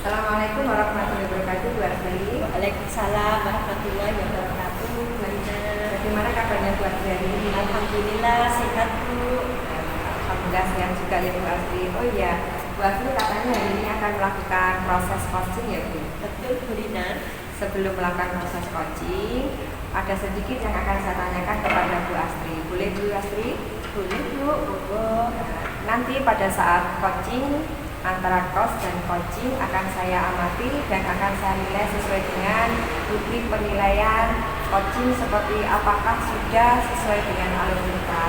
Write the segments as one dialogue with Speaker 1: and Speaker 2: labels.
Speaker 1: Assalamualaikum warahmatullahi wabarakatuh, Bu Asri.
Speaker 2: Waalaikumsalam warahmatullahi wabarakatuh, Bu Rina.
Speaker 1: Bagaimana kabarnya Bu Asri hari ini?
Speaker 2: Alhamdulillah sehat, Bu.
Speaker 1: Alhamdulillah sehat juga ya Bu Asri. Oh iya, Bu Asri katanya hari ini akan melakukan proses coaching ya Bu?
Speaker 2: Betul, Bu Rina.
Speaker 1: Sebelum melakukan proses coaching, ada sedikit yang akan saya tanyakan kepada Bu Asri. Boleh Bu Asri?
Speaker 2: Boleh, Bu.
Speaker 1: Nanti pada saat coaching, antara coach dan coaching akan saya amati dan akan saya nilai sesuai dengan rubrik penilaian coaching seperti apakah sudah sesuai dengan alur kita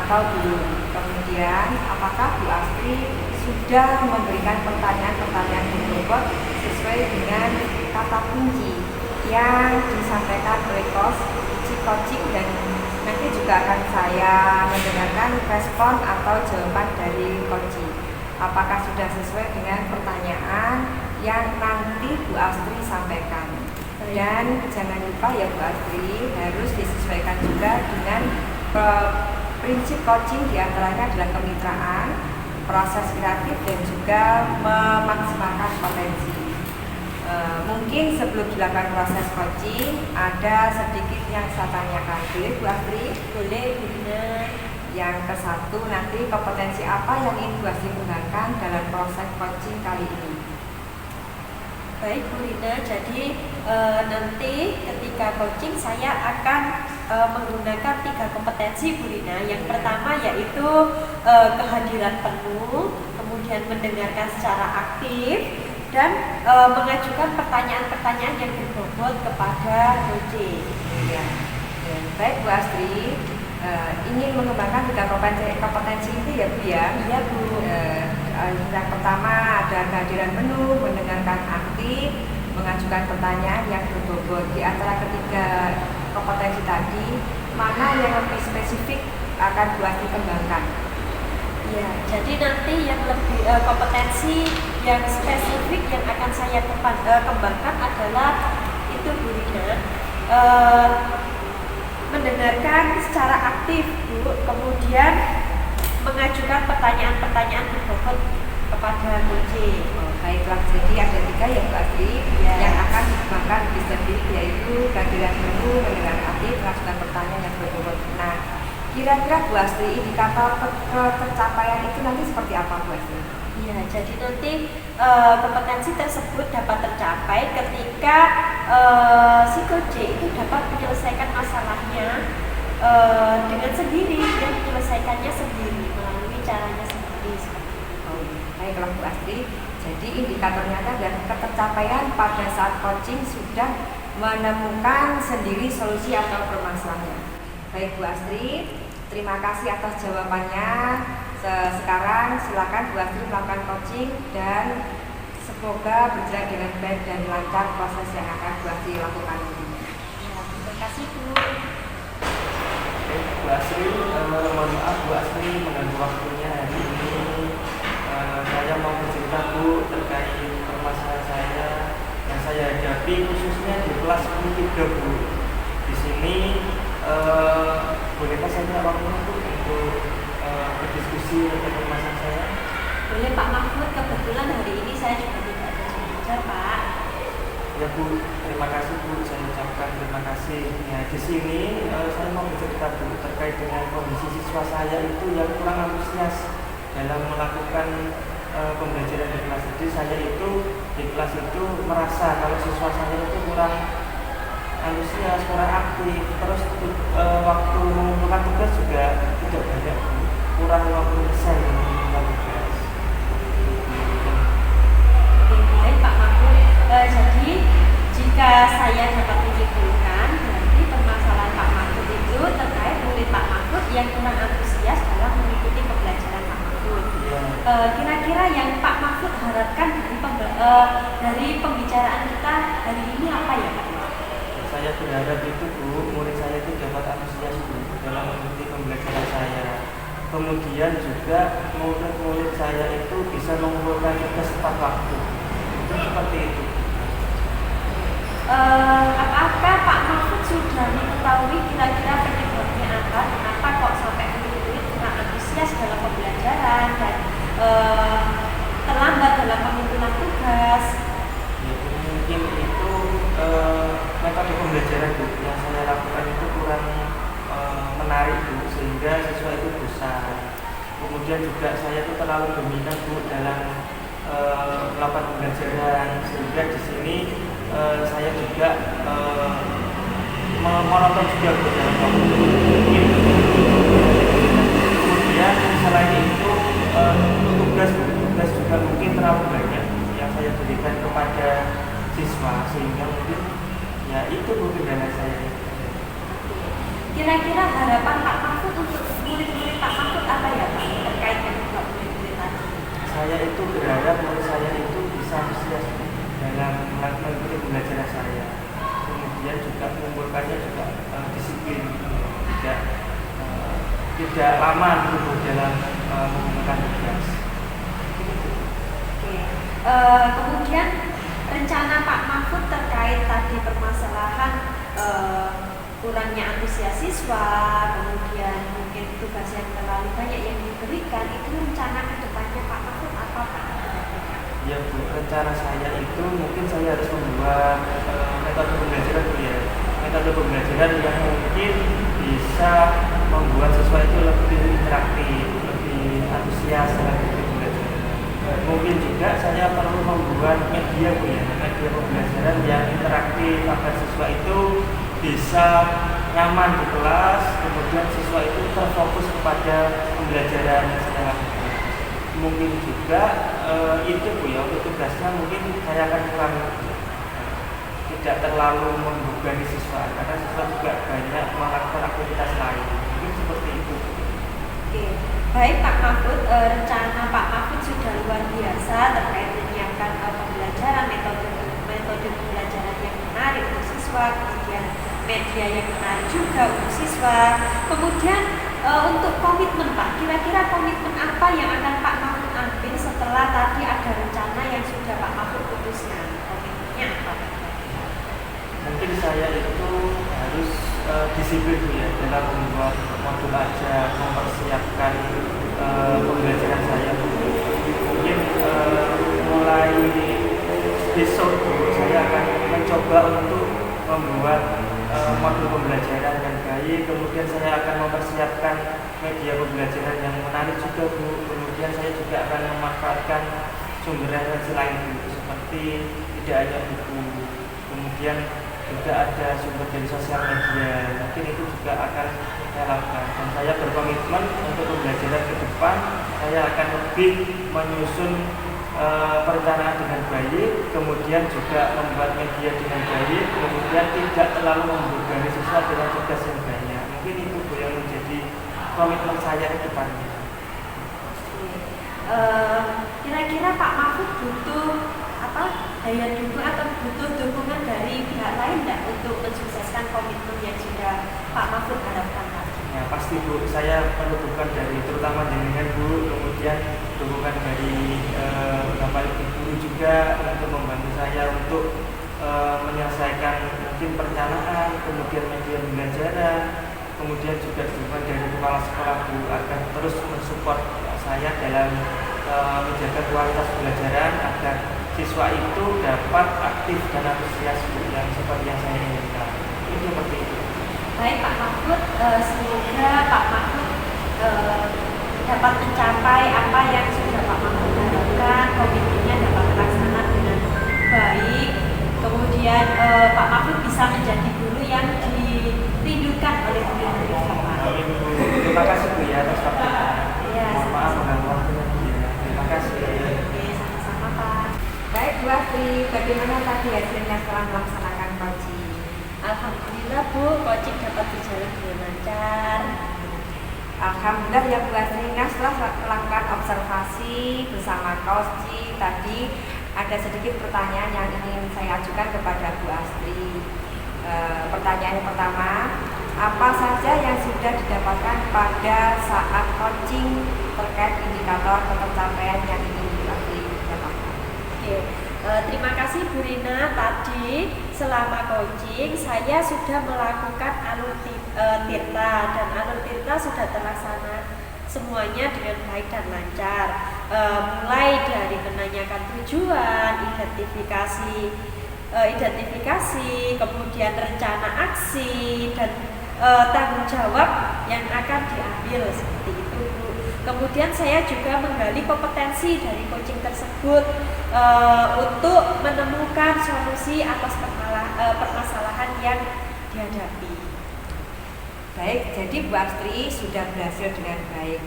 Speaker 1: atau belum. Kemudian apakah Bu Asri sudah memberikan pertanyaan-pertanyaan yang berbobot sesuai dengan kata kunci yang disampaikan oleh coaching dan nanti juga akan saya mendengarkan respon atau jawaban dari coaching. Apakah sudah sesuai dengan pertanyaan yang nanti Bu Asri sampaikan. Dan jangan lupa ya Bu Asri, harus disesuaikan juga dengan prinsip coaching, diantaranya adalah kemitraan, proses kreatif dan juga memaksimalkan potensi. Mungkin sebelum dilakukan proses coaching ada sedikit yang saya tanyakan. Boleh Bu Asri?
Speaker 2: Boleh, Bu Rina.
Speaker 1: Yang ke satu, nanti kompetensi apa yang ingin Bu Asri kembangkan dalam proses coaching kali ini?
Speaker 2: Baik, Bu Rina. Jadi nanti ketika coaching saya akan menggunakan 3 kompetensi, Bu Rina. Yang pertama yaitu kehadiran penuh, kemudian mendengarkan secara aktif, dan mengajukan pertanyaan-pertanyaan yang berbobot kepada coaching.
Speaker 1: Ya. Baik Bu Asri, ingin mengembangkan 3 kompetensi itu ya Bu ya?
Speaker 2: Iya, Bu.
Speaker 1: Yang pertama ada kehadiran penuh, mendengarkan aktif, mengajukan pertanyaan yang berbobot. Di antara ketiga kompetensi tadi, mana yang lebih spesifik akan Bu Asri kembangkan?
Speaker 2: Ya, jadi nanti yang lebih kompetensi yang spesifik yang akan saya kembangkan adalah itu, Bu Rina, mendengarkan secara aktif, Bu, kemudian mengajukan pertanyaan-pertanyaan berbobot kepada coaching.
Speaker 1: Baiklah, jadi ada 3 ya Bu Asri yang akan dikembangkan lebih spesifik, yaitu kehadiran penuh, mendengarkan aktif, mengajukan pertanyaan yang berbobot. Nah, kira-kira Bu Asri, indikator tercapaian itu nanti seperti apa Bu Asri?
Speaker 2: Ya, jadi nanti kompetensi tersebut dapat tercapai ketika si coaching itu dapat menyelesaikan masalahnya dengan sendiri dan menyelesaikannya sendiri melalui caranya sendiri.
Speaker 1: Baiklah Bu Asri, jadi indikatornya adalah ketercapaian pada saat coaching sudah menemukan sendiri solusi atau permasalahannya. Baik Bu Asri, terima kasih atas jawabannya. Sekarang silakan Bu Asri melakukan coaching dan semoga berjalan dengan baik dan lancar proses yang akan Bu Asri lakukan ini.
Speaker 2: Ya, terima kasih, Bu.
Speaker 3: Bu Asri, mohon maaf Bu Asri mengganggu waktunya hari ini. Saya mau bercerita Bu terkait permasalahan saya yang saya hadapi khususnya di kelas U3 Bu. Di sini bolehkah saya minta waktunya Bu untuk berdiskusi tentang permasalahan saya?
Speaker 2: Boleh Pak Mahfud, kebetulan hari ini saya juga tidak ada belajar, Pak.
Speaker 3: Ya Bu, terima kasih Bu, saya ucapkan terima kasih. Ya, di sini saya mau bercerita Bu terkait dengan kondisi siswa saya itu yang kurang antusias dalam melakukan pembelajaran di kelas. Jadi saya itu di kelas itu merasa kalau siswa saya itu kurang antusias, kurang aktif. Terus waktu mengumpulkan tugas juga tidak banyak Bu, kurang 50% mengumpulkan tugas.
Speaker 2: Baik Pak Mahfud, jadi jika saya dapat menyimpulkan berarti permasalahan Pak Mahfud yang kurang antusias dalam mengikuti pembelajaran Pak Mahfud.
Speaker 3: Iya.
Speaker 2: Kira-kira yang Pak Mahfud harapkan dari pembicaraan kita hari ini apa ya Pak?
Speaker 3: Saya berharap itu Bu, murid saya itu dapat antusias Bu dalam mengikuti pembelajaran saya. Kemudian juga murid-murid saya itu bisa mengumpulkan tugas tepat waktu. Itu seperti itu.
Speaker 2: Apakah Pak Mahfud sudah mengetahui kira-kira penyebabnya apa? Kenapa kok sampai murid-murid kurang antusias dalam pembelajaran dan terlambat dalam pengumpulan tugas?
Speaker 3: Ya, mungkin itu metode pembelajaran Bu yang saya lakukan itu kurang menarik Bu, sehingga siswa itu bosan. Kemudian juga saya itu terlalu dominan Bu dalam melakukan pembelajaran, sehingga di sini saya juga monoton juga Bu dalam waktu. Kemudian selain itu tugas juga mungkin terlalu banyak yang saya berikan kepada siswa, sehingga mungkin ya itu Bu kendala saya.
Speaker 2: Kira-kira harapan Pak Mahfud untuk murid-murid Pak Mahfud apa ya Pak terkait dengan murid-murid tadi?
Speaker 3: Saya itu berharap murid saya itu bisa antusias dalam mengikuti pembelajaran saya. Kemudian juga mengumpulkannya juga disiplin, tidak lama gitu dalam mengumpulkan tugas.
Speaker 2: Oke. Kemudian rencana Pak Mahfud terkait tadi permasalahan kurangnya antusias siswa, kemudian mungkin tugas yang terlalu banyak yang diberikan, itu rencana ke depannya Pak Mahfud apa Pak?
Speaker 3: Ya Bu, rencana saya itu mungkin saya harus membuat metode pembelajaran Bu ya. Metode pembelajaran yang mungkin bisa membuat siswa itu lebih interaktif, lebih antusias dalam belajar. Mungkin juga saya perlu membuat media Bu ya, media pembelajaran yang interaktif agar siswa itu bisa nyaman di kelas, kemudian siswa itu terfokus kepada pembelajaran yang saya lakukan. Mungkin juga itu Bu ya, untuk tugasnya mungkin saya akan kurangi, tidak terlalu membebani siswa karena siswa juga banyak melakukan aktivitas lain. Mungkin seperti itu.
Speaker 2: Oke, baik Pak Mahfud, rencana Pak Mahfud sudah luar biasa terkait menyiapkan pembelajaran, metode pembelajaran yang menarik untuk siswa, kemudian media yang menarik juga untuk siswa. Kemudian untuk komitmen Pak, kira-kira komitmen apa yang akan Pak Mahfud ambil setelah tadi ada rencana yang sudah Pak Mahfud putuskan? Komitmennya apa?
Speaker 3: Mungkin saya itu harus disiplin ya dalam membuat modul ajar, mempersiapkan pembelajaran saya. Mungkin mulai besok saya akan mencoba untuk membuat modul pembelajaran yang baik, kemudian saya akan mempersiapkan media pembelajaran yang menarik juga Bu. Kemudian saya juga akan memanfaatkan sumber referensi lain Bu, seperti tidak hanya buku, kemudian juga ada sumber dari sosial media. Mungkin itu juga akan saya lakukan, dan saya berkomitmen untuk pembelajaran ke depan saya akan lebih menyusun perencanaan dengan baik, kemudian juga membuat media dengan baik, kemudian tidak terlalu membebani siswa dengan tugas yang banyak. Mungkin itu yang menjadi komitmen saya ke depannya.
Speaker 2: Kira-kira Pak Mahfud butuh apa daya dukung atau butuh dukungan dari pihak lain tidak untuk mensukseskan komitmen yang sudah Pak Mahfud harapkan tadi?
Speaker 3: Ya pasti Bu, saya perlu dukungan dari terutama dengan Bu, kemudian dukungan dari beberapa guru juga untuk membantu saya untuk menyelesaikan mungkin perencanaan, kemudian media pembelajaran, kemudian juga dukungan dari kepala sekolah Bu agar terus mensupport saya dalam menjaga kualitas pembelajaran agar siswa itu dapat aktif dan antusias Bu, yang seperti yang saya inginkan. Itu seperti itu.
Speaker 2: Baik Pak Mahfud, semoga Pak Mahfud dapat mencapai apa yang sudah Pak Mahfud harapkan, komitmennya dapat terlaksana dengan baik. Kemudian Pak Mahfud bisa menjadi guru yang dirindukan oleh murid-murid Bapak.
Speaker 3: Terima kasih Bu ya atas waktunya.
Speaker 2: Ya,
Speaker 3: Mohon maaf mengganggu waktunya Bu ya. Terima kasih.
Speaker 2: Oke, sama-sama Pak.
Speaker 1: Baik Bu Astri, bagaimana tadi hasilnya setelah melaksanakan coaching?
Speaker 2: Alhamdulillah Bu, coaching dapat berjalan dengan lancar.
Speaker 1: Alhamdulillah ya Bu Astri, nah setelah melakukan observasi bersama Koci tadi ada sedikit pertanyaan yang ingin saya ajukan kepada Bu Astri. Pertanyaan yang pertama, apa saja yang sudah didapatkan pada saat coaching terkait indikator pencapaian yang ingin Bu Astri dapatkan?
Speaker 2: Oke. Terima kasih Bu Rina. Tadi selama coaching saya sudah melakukan alur tirta dan alur tirta sudah terlaksana semuanya dengan baik dan lancar. Mulai dari menanyakan tujuan, identifikasi, kemudian rencana aksi dan tanggung jawab yang akan diambil seperti itu, Bu. Kemudian saya juga menggali kompetensi dari coaching tersebut untuk menemukan solusi atas permasalahan yang dihadapi.
Speaker 1: Baik, jadi Bu Astri sudah berhasil dengan baik.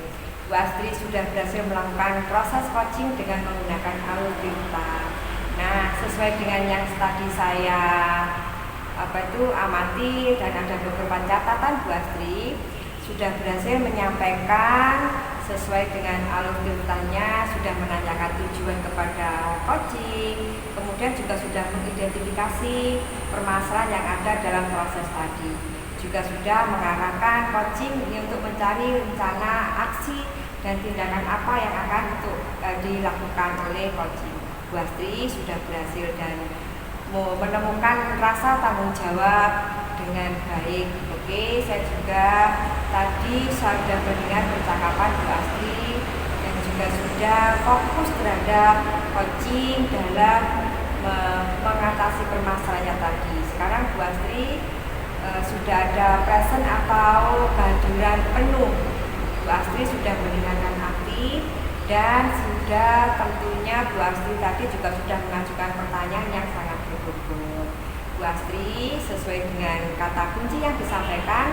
Speaker 1: Bu Astri sudah berhasil melakukan proses coaching dengan menggunakan alur tirta. Nah, sesuai dengan yang tadi saya amati dan ada beberapa catatan, Bu Astri sudah berhasil menyampaikan sesuai dengan alur tirtanya, sudah menanyakan tujuan kepada coaching, kemudian juga sudah mengidentifikasi permasalahan yang ada dalam proses tadi, juga sudah mengarahkan coaching ini untuk mencari rencana aksi dan tindakan apa yang akan dilakukan oleh coaching. Bu Astri sudah berhasil dan menemukan rasa tanggung jawab dengan baik. Oke, saya juga tadi sudah mendengar percakapan Bu Astri dan juga sudah fokus terhadap coaching dalam mengatasi permasalahannya tadi. Sekarang Bu Astri sudah ada present atau kehadiran penuh. Bu Astri sudah mendengarkan aktif dan sudah tentunya Bu Astri tadi juga sudah mengajukan pertanyaan yang sangat berbobot. Bu Astri sesuai dengan kata kunci yang disampaikan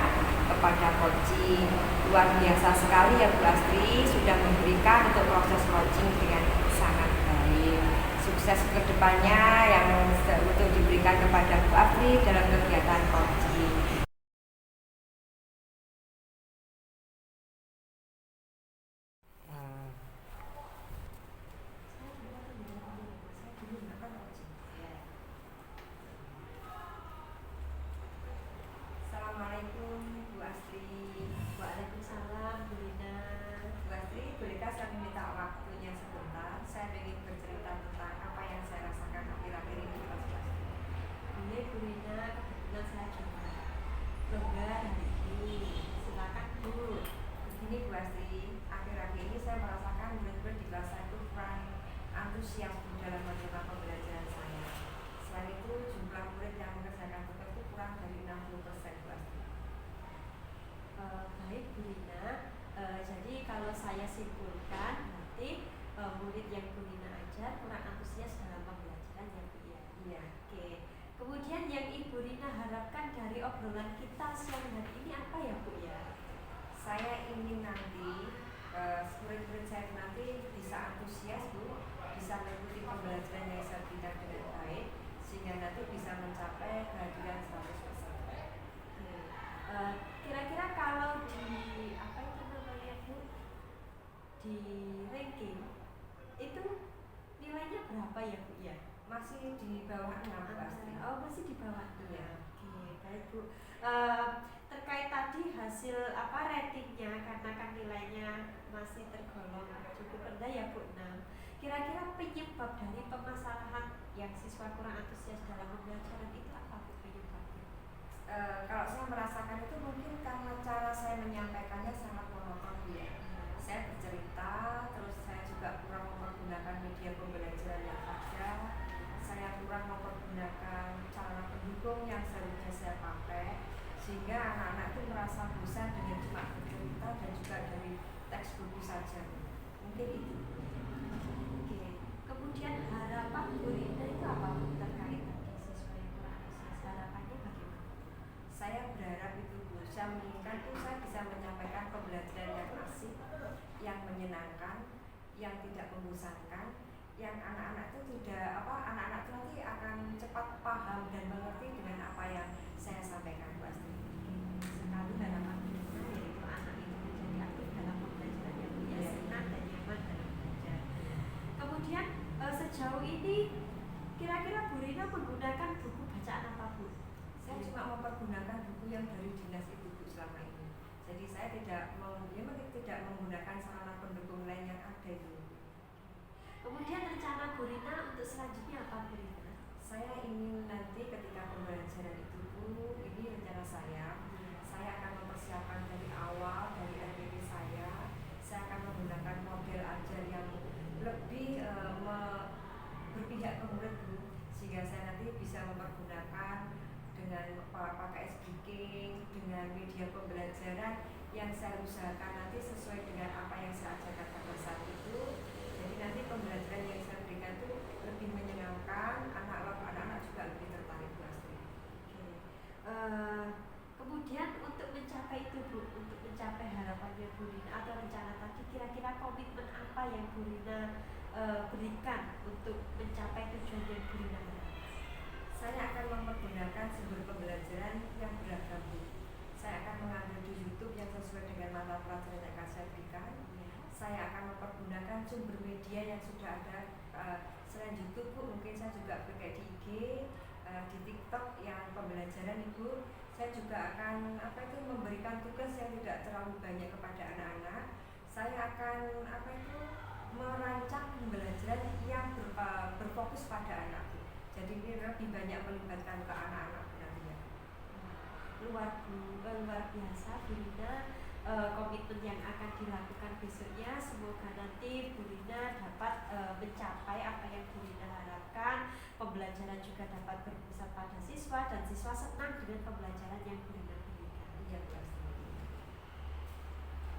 Speaker 1: kepada coaching, luar biasa sekali ya Bu Astri, sudah memberikan untuk proses coaching dengan sangat baik. Sukses ke depannya yang untuk diberikan kepada Bu Astri dalam kegiatan coaching. Assalamualaikum Bu Astri.
Speaker 2: Waalaikumsalam Bu Rina.
Speaker 1: Bu Astri, bolehkah saya minta waktunya sebentar? Saya ingin bercerita tentang apa yang saya rasakan akhir-akhir ini.
Speaker 2: Boleh Bu Rina, kebetulan saya juga longgar hari ini. Silakan Bu.
Speaker 1: Begini Bu Astri, akhir-akhir ini saya merasakan murid-murid di kelas saya itu kurang antusias dalam melakukan pembelajaran saya. Selain itu, jumlah murid yang mengerjakan tugas itu kurang dari 60% Bu Astri.
Speaker 2: Baik Bu Rina, jadi kalau saya simpulkan berarti murid yang Bu Rina ajar kurang antusias dalam pembelajaran ya Bu ya.
Speaker 1: Iya.
Speaker 2: Oke. Kemudian yang Ibu Rina harapkan dari obrolan kita siang hari ini apa ya Bu ya?
Speaker 1: Saya ingin nanti murid-murid saya nanti bisa antusias Bu, bisa mengikuti pembelajaran yang saya berikan dengan baik, sehingga nanti bisa mencapai kehadiran 100%.
Speaker 2: Kira-kira kalau di apa itu namanya Bu, di ranking itu nilainya berapa ya Bu ya?
Speaker 1: Masih di bawah 6 Bu Astri.
Speaker 2: Oh masih di bawah 6.
Speaker 1: Iya.
Speaker 2: Oke baik Bu. Terkait tadi hasil ratingnya karena kan nilainya masih tergolong cukup rendah ya Bu 6. Kira-kira penyebab dari permasalahan yang siswa kurang antusias dalam pembelajaran itu apa Bu penyebabnya?
Speaker 1: Kalau saya merasakan itu mungkin karena cara saya menyampaikannya sangat monoton ya. Saya bercerita, terus saya juga kurang mempergunakan media pembelajaran yang ada. Saya kurang mempergunakan cara pendukung yang seharusnya saya pakai, sehingga anak-anak itu merasa bosan dengan cuma bercerita dan juga dari teks buku saja. Mungkin itu.
Speaker 2: Oke. Kemudian harapan Bu Rina itu apa Bu terkait tadi siswa yang kurang antusias, harapannya bagaimana?
Speaker 1: Saya berharap itu Bu, saya menginginkan itu saya bisa menyampaikan pembelajaran yang asik, yang menyenangkan, yang tidak membosankan, yang anak-anak itu anak-anak itu nanti akan cepat paham dan mengerti dengan apa yang saya sampaikan Bu Astri.
Speaker 2: Sekali harapan Bu Rina yaitu anak itu menjadi
Speaker 1: Jadi saya tidak menggunakan sarana pendukung lain yang ada itu.
Speaker 2: Kemudian rencana Bu Rina untuk selanjutnya apa, Bu Rina?
Speaker 1: Saya ingin nanti ketika pembelajaran itu Bu, ini rencana saya akan mempersiapkan dari awal, dari RPP saya akan menggunakan model ajar yang lebih berpihak ke murid Bu, sehingga saya nanti bisa mempergunakan dengan pakai speaking, dengan media pembelajaran yang saya usahakan nanti sesuai dengan apa yang saya ajarkan pada saat itu. Jadi nanti pembelajaran yang saya berikan itu lebih menyenangkan, anak-anak juga lebih tertarik Bu Astri.
Speaker 2: Kemudian untuk mencapai itu Bu, untuk mencapai harapannya Bu Rina atau rencana tadi, kira-kira komitmen apa yang Bu Rina berikan untuk mencapai tujuan yang Bu Rina harapkan?
Speaker 1: Saya akan mempergunakan sumber pembelajaran yang beragam Bu. Saya akan mengambil di YouTube yang sesuai dengan mata pelajaran yang akan saya berikan. Saya akan mempergunakan sumber media yang sudah ada selain YouTube Bu, mungkin saya juga pakai di IG, di TikTok yang pembelajaran Ibu. Saya juga akan memberikan tugas yang tidak terlalu banyak kepada anak-anak. Saya akan merancang pembelajaran yang berfokus pada anak Bu. Jadi ini lebih banyak melibatkan ke anak-anak nantinya.
Speaker 2: Luar biasa Bu Rina, komitmen yang akan dilakukan besoknya. Semoga nanti Bu Rina dapat mencapai apa yang Bu Rina harapkan. Pembelajaran juga dapat berpusat pada siswa dan siswa senang dengan pembelajaran yang Bu Rina berikan.
Speaker 1: Iya pasti.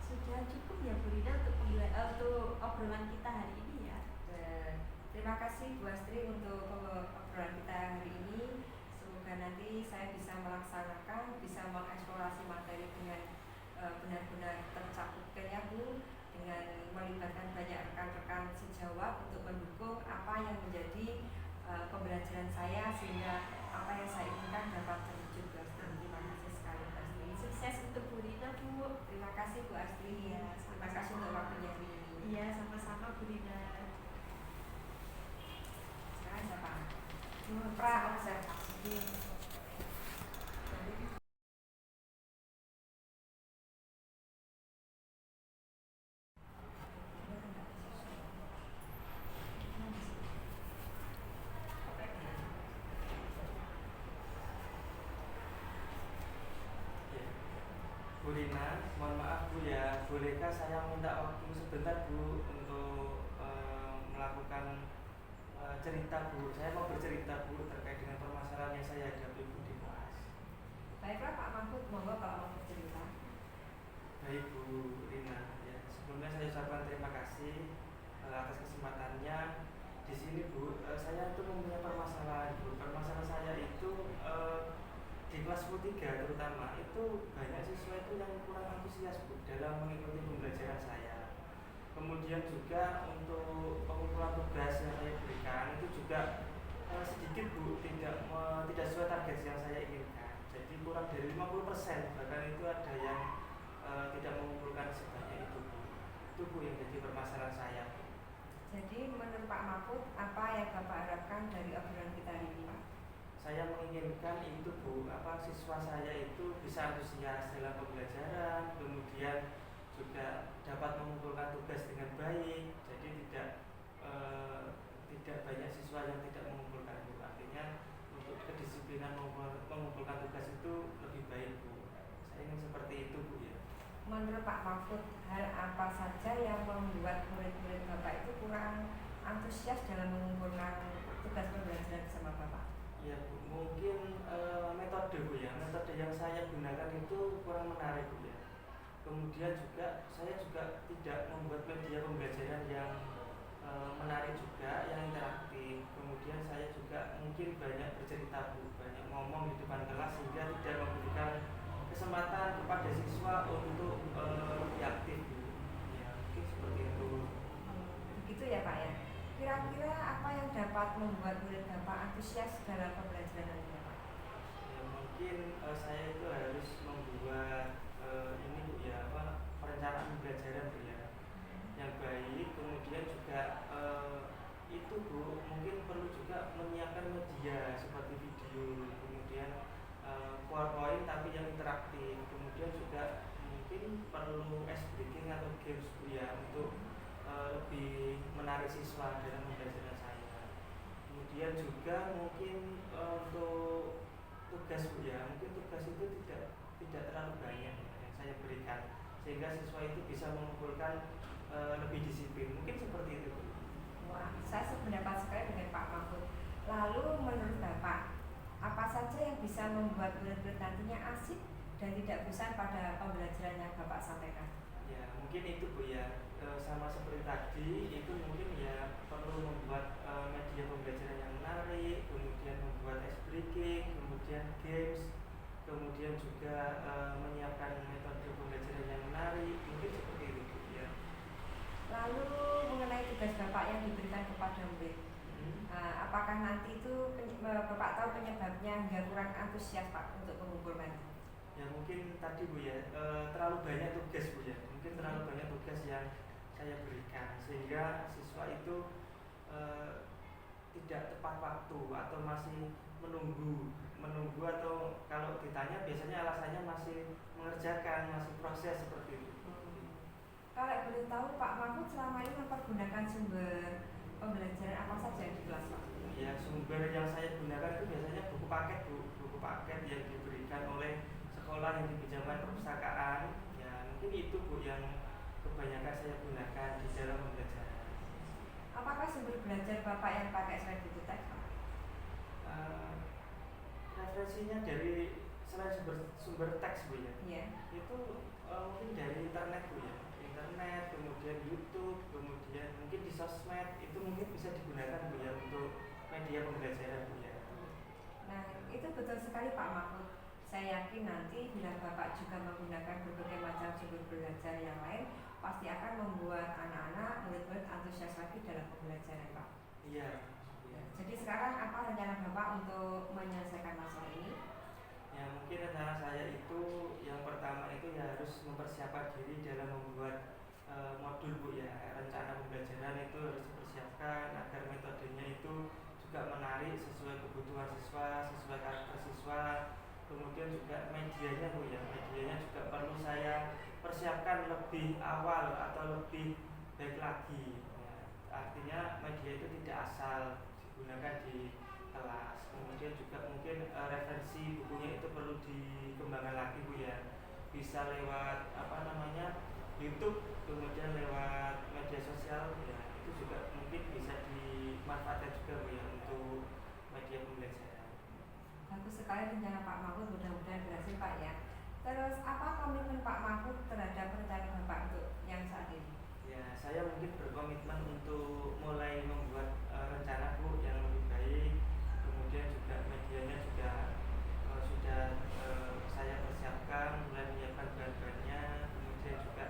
Speaker 2: Sudah cukup ya Bu Rina untuk obrolan kita hari ini ya.
Speaker 1: Terima kasih Bu Astri untuk obrolan kita hari ini. Semoga nanti saya bisa melaksanakan, bisa mengeksplorasi materi dengan benar-benar tercapupkan ya Bu, dengan melibatkan banyak rekan-rekan sejawat untuk mendukung apa yang menjadi pembelajaran saya, sehingga apa yang saya inginkan dapat terwujud Bu Astri. Terima kasih sekali Bu Astri.
Speaker 2: Sukses untuk Bu Rina Bu.
Speaker 1: Terima kasih Bu Astri.
Speaker 2: Ya,
Speaker 1: terima kasih untuk waktunya hari ini.
Speaker 2: Iya, sama-sama Bu Rina.
Speaker 1: Sekarang siapa? Pra-observasi.
Speaker 3: Bu Rina, mohon maaf Bu ya, bolehkah saya minta waktu sebentar Bu untuk melakukan cerita Bu? Saya mau bercerita Bu terkait dengan permasalahan yang saya hadapi Bu di kelas.
Speaker 1: Baiklah Pak Mahfud, monggo kalau mau bercerita.
Speaker 3: Baik Bu Rina, ya, sebelumnya saya ucapkan terima kasih atas kesempatannya. Di sini Bu, saya itu mempunyai permasalahan Bu. Permasalahan saya itu di kelas 3 terutama itu banyak siswa itu yang kurang antusias Bu dalam mengikuti pembelajaran saya. Kemudian juga untuk pengumpulan tugas yang saya berikan itu juga sedikit Bu, tidak sesuai target yang saya inginkan. Jadi kurang dari 50%, bahkan itu ada yang tidak mengumpulkan sebanyak itu Bu. Itu Bu yang jadi permasalahan saya Bu.
Speaker 1: Jadi menurut Pak Mahfud, apa yang Bapak harapkan dari obrolan kita hari ini Pak?
Speaker 3: Saya menginginkan itu Bu, siswa saya itu bisa antusias dalam pembelajaran, kemudian juga dapat mengumpulkan tugas dengan baik. Jadi tidak banyak siswa yang tidak mengumpulkan Bu. Artinya untuk kedisiplinan mengumpulkan tugas itu lebih baik Bu. Saya ingin seperti itu Bu ya.
Speaker 1: Menurut Pak Mahfud, hal apa saja yang membuat murid-murid Bapak itu kurang antusias dalam mengumpulkan tugas pembelajaran bersama Bapak?
Speaker 3: Ya Bu, mungkin metode Bu ya, metode yang saya gunakan itu kurang menarik Bu ya. Kemudian juga saya juga tidak membuat media pembelajaran yang menarik juga, yang interaktif. Kemudian saya juga mungkin banyak bercerita Bu, banyak ngomong di depan kelas sehingga tidak memberikan kesempatan kepada siswa untuk lebih aktif Bu. Ya mungkin seperti itu.
Speaker 1: Begitu ya Pak ya. Kira-kira apa yang dapat membuat murid Bapak antusias dalam pembelajaran nanti Pak?
Speaker 3: Ya, mungkin saya itu harus membuat ini Bu ya, perencanaan pembelajaran Bu ya, yang baik. Kemudian juga itu Bu mungkin perlu juga menyiapkan media seperti video, kemudian PowerPoint tapi yang interaktif. Kemudian juga mungkin mungkin perlu ice breaking atau games Bu ya untuk lebih menarik siswa dalam pembelajaran saya. Kemudian juga mungkin untuk tugas Bu ya, mungkin tugas itu tidak terlalu banyak yang saya berikan sehingga siswa itu bisa mengumpulkan lebih disiplin. Mungkin seperti itu Bu.
Speaker 1: Wah, saya sependapat sekali dengan Pak Mahfud. Lalu menurut Bapak, apa saja yang bisa membuat murid-murid nantinya asik dan tidak bosan pada pembelajaran yang Bapak sampaikan?
Speaker 3: Ya mungkin itu Bu ya, sama seperti tadi itu mungkin ya perlu membuat media pembelajaran yang menarik, kemudian membuat ice breaking, kemudian games, kemudian juga menyiapkan metode pembelajaran yang menarik, mungkin seperti itu Bu ya.
Speaker 1: Lalu mengenai tugas Bapak yang diberikan kepada murid, apakah nanti itu Bapak tahu penyebabnya hingga kurang antusias Pak untuk mengumpul nanti?
Speaker 3: Ya mungkin tadi Bu ya, terlalu banyak tugas Bu ya, mungkin terlalu banyak tugas yang saya berikan sehingga siswa itu tidak tepat waktu atau masih menunggu atau kalau ditanya biasanya alasannya masih mengerjakan, masih proses seperti itu.
Speaker 1: Kalau boleh tahu Pak Mahfud selama ini mempergunakan sumber pembelajaran apa saja di kelas Pak?
Speaker 3: Ya sumber yang saya gunakan itu biasanya buku paket Bu, buku paket yang diberikan oleh sekolah yang di pinjaman perpustakaan. Ya mungkin itu Bu yang kebanyakan saya gunakan di dalam pembelajaran.
Speaker 1: Apakah sumber belajar Bapak yang pakai selain buku teks Pak?
Speaker 3: Referensinya dari selain sumber teks Bu ya.
Speaker 1: Iya.
Speaker 3: Itu mungkin dari internet Bu ya, internet, kemudian YouTube, kemudian mungkin di sosmed itu mungkin bisa digunakan Bu ya untuk media pembelajaran Bu ya.
Speaker 1: Nah itu betul sekali Pak Mahfud. Saya yakin nanti bila Bapak juga menggunakan berbagai macam sumber belajar yang lain, pasti akan membuat anak-anak, murid-murid antusias lagi dalam pembelajaran Pak.
Speaker 3: Iya.
Speaker 1: Jadi sekarang apa rencana Bapak untuk menyelesaikan masalah ini?
Speaker 3: Ya mungkin rencana saya itu yang pertama itu ya harus mempersiapkan diri dalam membuat modul Bu ya. Rencana pembelajaran itu harus dipersiapkan agar metodenya itu juga menarik sesuai kebutuhan siswa, sesuai karakter siswa. Kemudian juga medianya Bu ya, medianya juga perlu saya persiapkan lebih awal atau lebih baik lagi ya. Artinya media itu tidak asal digunakan di kelas. Kemudian juga mungkin referensi bukunya itu perlu dikembangkan lagi Bu ya. Bisa lewat YouTube, kemudian lewat media sosial ya. Itu juga mungkin bisa dimanfaatkan juga Bu ya untuk media pembelajaran.
Speaker 1: Bagus sekali rencana Pak Mahfud, mudah-mudahan berhasil Pak ya. Terus apa komitmen Pak Mahfud terhadap rencana Bapak untuk yang saat ini?
Speaker 3: Ya, saya mungkin berkomitmen untuk mulai membuat rencana Bu yang lebih baik. Kemudian juga medianya juga sudah saya persiapkan, mulai menyiapkan bahan-bahannya. Kemudian juga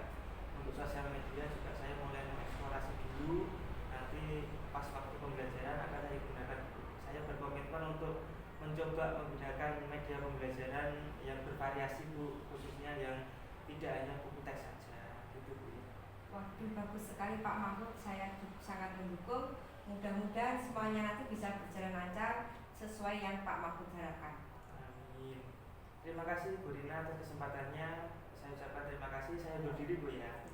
Speaker 3: untuk sosial media juga saya mulai mengeksplorasi dulu. Nanti pas waktu pembelajaran akan saya gunakan. Saya berkomitmen untuk mencoba menggunakan media pembelajaran yang bervariasi Bu, khususnya yang tidak hanya buku teks saja, gitu Bu.
Speaker 1: Waduh, bagus sekali Pak Mahfud, saya sangat mendukung. Mudah-mudahan semuanya nanti bisa berjalan lancar sesuai yang Pak Mahfud harapkan.
Speaker 3: Amin. Terima kasih Bu Rina atas kesempatannya. Saya ucapkan terima kasih. Saya undur diri Bu ya.